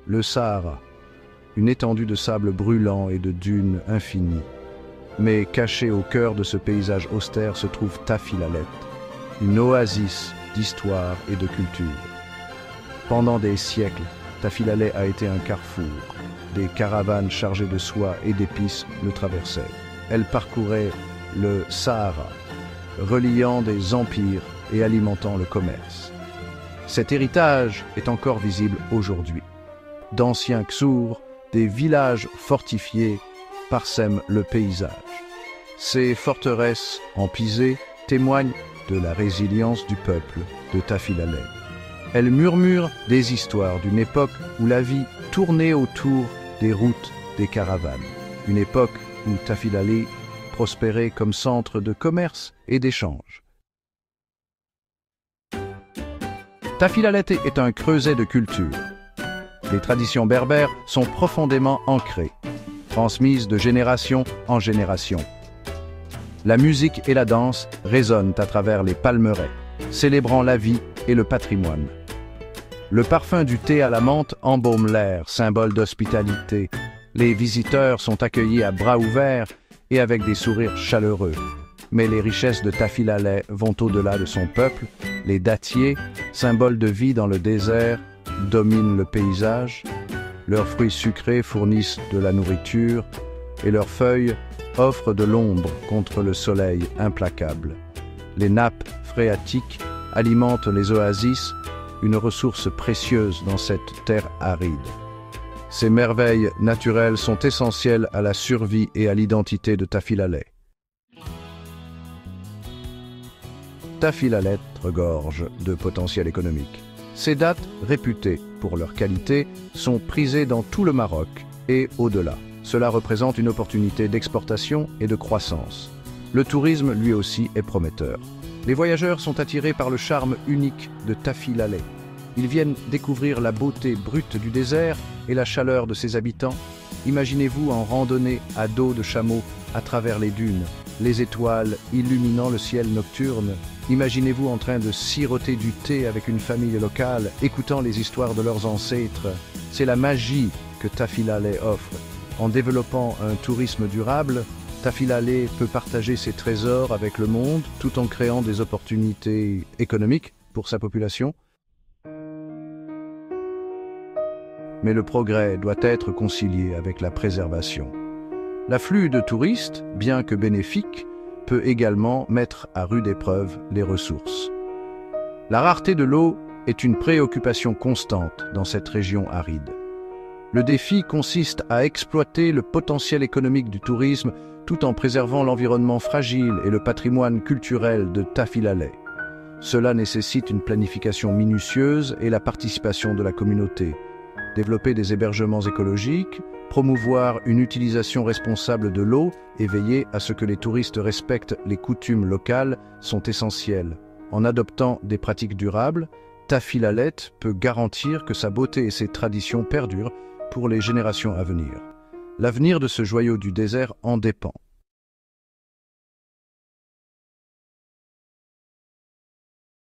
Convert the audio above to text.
le Sahara, une étendue de sable brûlant et de dunes infinies. Mais caché au cœur de ce paysage austère se trouve Tafilalet, une oasis d'histoire et de culture. Pendant des siècles, Tafilalet a été un carrefour. Des caravanes chargées de soie et d'épices le traversaient. Elle parcourait le Sahara, reliant des empires et alimentant le commerce. Cet héritage est encore visible aujourd'hui. D'anciens ksurs, des villages fortifiés parsèment le paysage. Ces forteresses empisées témoignent de la résilience du peuple de Tafilalet. Elles murmurent des histoires d'une époque où la vie tournait autour des routes des caravanes. Une époque où Tafilalet prospérait comme centre de commerce et d'échange. Tafilalet est un creuset de culture. Les traditions berbères sont profondément ancrées, transmises de génération en génération. La musique et la danse résonnent à travers les palmeraies, célébrant la vie et le patrimoine. Le parfum du thé à la menthe embaume l'air, symbole d'hospitalité. Les visiteurs sont accueillis à bras ouverts et avec des sourires chaleureux. Mais les richesses de Tafilalet vont au-delà de son peuple. Les dattiers, symboles de vie dans le désert, dominent le paysage. Leurs fruits sucrés fournissent de la nourriture et leurs feuilles offrent de l'ombre contre le soleil implacable. Les nappes phréatiques alimentent les oasis, une ressource précieuse dans cette terre aride. Ces merveilles naturelles sont essentielles à la survie et à l'identité de Tafilalet. Tafilalet regorge de potentiel économique. Ces dattes, réputées pour leur qualité, sont prisées dans tout le Maroc et au-delà. Cela représente une opportunité d'exportation et de croissance. Le tourisme, lui aussi, est prometteur. Les voyageurs sont attirés par le charme unique de Tafilalet. Ils viennent découvrir la beauté brute du désert et la chaleur de ses habitants. Imaginez-vous en randonnée à dos de chameau à travers les dunes, les étoiles illuminant le ciel nocturne. Imaginez-vous en train de siroter du thé avec une famille locale, écoutant les histoires de leurs ancêtres. C'est la magie que Tafilalet offre. En développant un tourisme durable, Tafilalet peut partager ses trésors avec le monde tout en créant des opportunités économiques pour sa population. Mais le progrès doit être concilié avec la préservation. L'afflux de touristes, bien que bénéfique, peut également mettre à rude épreuve les ressources. La rareté de l'eau est une préoccupation constante dans cette région aride. Le défi consiste à exploiter le potentiel économique du tourisme tout en préservant l'environnement fragile et le patrimoine culturel de Tafilalet. Cela nécessite une planification minutieuse et la participation de la communauté. Développer des hébergements écologiques, promouvoir une utilisation responsable de l'eau et veiller à ce que les touristes respectent les coutumes locales sont essentiels. En adoptant des pratiques durables, Tafilalet peut garantir que sa beauté et ses traditions perdurent pour les générations à venir. L'avenir de ce joyau du désert en dépend.